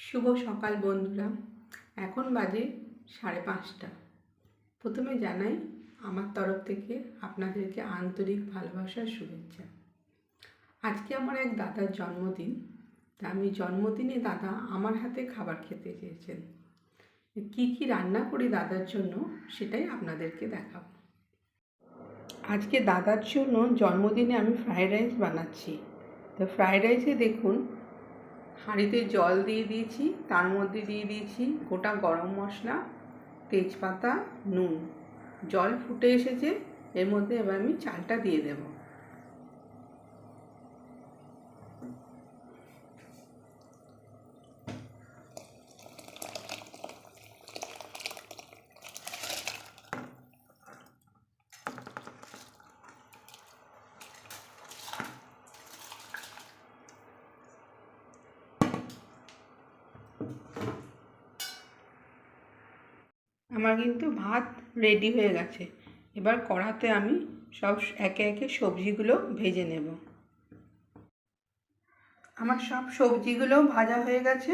শুভ সকাল বন্ধুরা। এখন বাজে 5:30। প্রথমে জানাই আমার তরফ থেকে আপনাদেরকে আন্তরিক ভালোবাসার শুভেচ্ছা। আজকে আমার এক দাদার জন্মদিন, তা আমি জন্মদিনে দাদা আমার হাতে খাবার খেতে চেয়েছেন। কি কি রান্না করি দাদার জন্য সেটাই আপনাদেরকে দেখাবো। আজকে দাদার জন্য জন্মদিনে আমি ফ্রায়েড রাইস বানাচ্ছি। তো ফ্রায়েড রাইসে দেখুন, হাঁড়িতে জল দিয়ে দিয়েছি, তার মধ্যে দিয়ে দিয়েছি গোটা গরম মশলা, তেজপাতা, নুন। জল ফুটে এসেছে, এর মধ্যে এবার আমি চালটা দিয়ে দেব। আমার কিন্তু ভাত রেডি হয়ে গেছে। এবার কড়াতে আমি সব একে একে সবজিগুলো ভেজে নেব। আমার সব সবজিগুলো ভাজা হয়ে গেছে।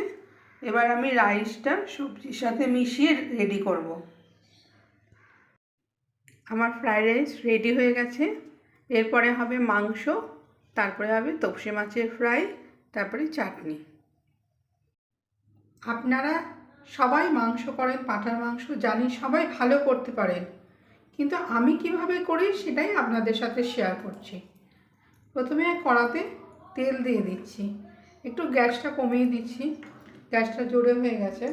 এবার আমি রাইসটা সবজির সাথে মিশিয়ে রেডি করব। আমার ফ্রাইড রাইস রেডি হয়ে গেছে। এরপরে হবে মাংস, তারপরে হবে তপসে মাছের ফ্রাই, তারপরে চাটনি। আপনারা সবাই মাংস করেন, পাঁঠার মাংস, জানি সবাই ভালো করতে পারেন, কিন্তু আমি কিভাবে করি সেটাই আপনাদের সাথে শেয়ার করছি। প্রথমে কড়াতে তেল দিয়ে দিচ্ছি, একটু গ্যাসটা কমিয়ে দিচ্ছি, গ্যাসটা জোরে হয়ে গেছে।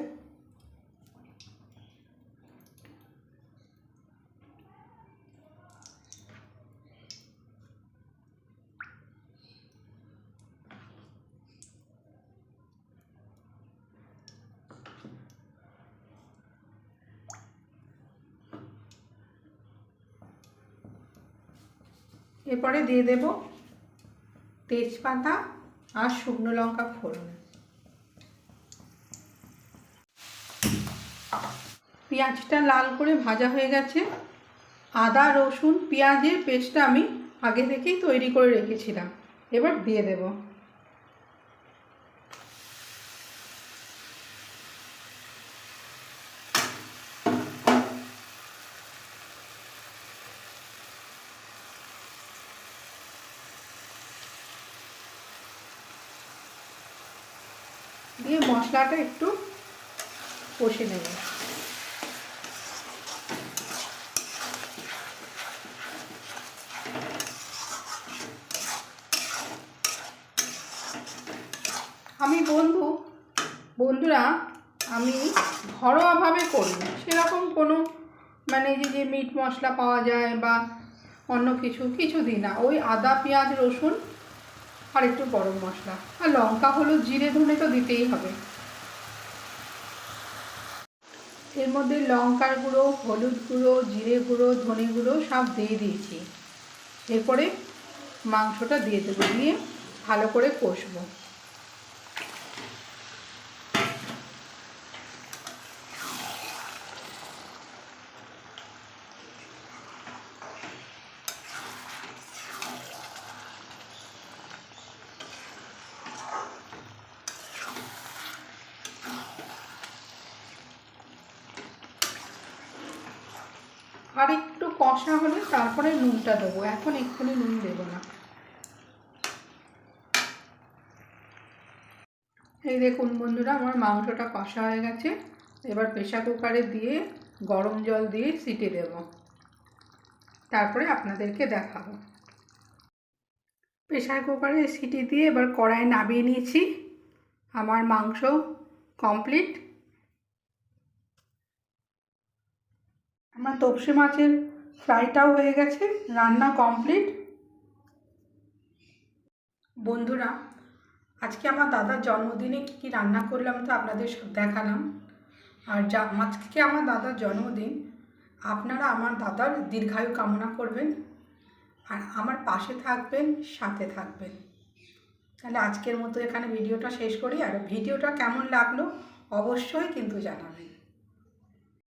এরপরে দিয়ে দেব তেজপাতা আর শুকনো লঙ্কা ফোড়ন। পেঁয়াজটা লাল করে ভাজা হয়ে গেছে। আদা রসুন পেঁয়াজের পেস্টটা আমি আগে থেকেই তৈরি করে রেখেছিলাম, এবার দিয়ে দেব। দিয়ে মশলাটা একটু কষে নেব। বন্ধুরা আমি ঘরোয়াভাবে করি, সেরকম কোনো যে মিট মশলা পাওয়া যায় বা অন্য কিছু দিই না। ওই আদা পেঁয়াজ রসুন আর একটু গরম মশলা আর লঙ্কা, হলুদ, জিরে, ধনে তো দিতেই হবে। এর মধ্যে লঙ্কার গুঁড়ো, হলুদ গুঁড়ো, জিরে গুঁড়ো, ধনে গুঁড়ো সব দিয়ে দিয়েছি। এরপরে মাংসটা দিয়ে দেবো, দিয়ে ভালো করে কষবো। আর একটু কষা হলে তারপরে নুনটা দেবো, এখন এক্ষুনি নুন দেবো না। এই দেখুন বন্ধুরা, আমার মাংসটা কষা হয়ে গেছে। এবার প্রেসার কুকারে দিয়ে গরম জল দিয়ে সিটি দেব, তারপরে আপনাদেরকে দেখাবো। প্রেসার কুকারে সিটি দিয়ে এবার কড়াই নামিয়ে নিয়েছি। আমার মাংস কমপ্লিট। আমার তপসে মাছের ফ্রাইটাও হয়ে গেছে, রান্না কমপ্লিট। বন্ধুরা, আজকে আমার দাদার জন্মদিনে কী রান্না করলাম তো আপনাদের দেখালাম। আর আজকে আমার দাদার জন্মদিন, আপনারা আমার দাদার দীর্ঘায়ু কামনা করবেন আর আমার পাশে থাকবেন, সাথে থাকবেন। তাহলে আজকের মতো এখানে ভিডিওটা শেষ করি। আর ভিডিওটা কেমন লাগলো অবশ্যই কিন্তু জানাবেন।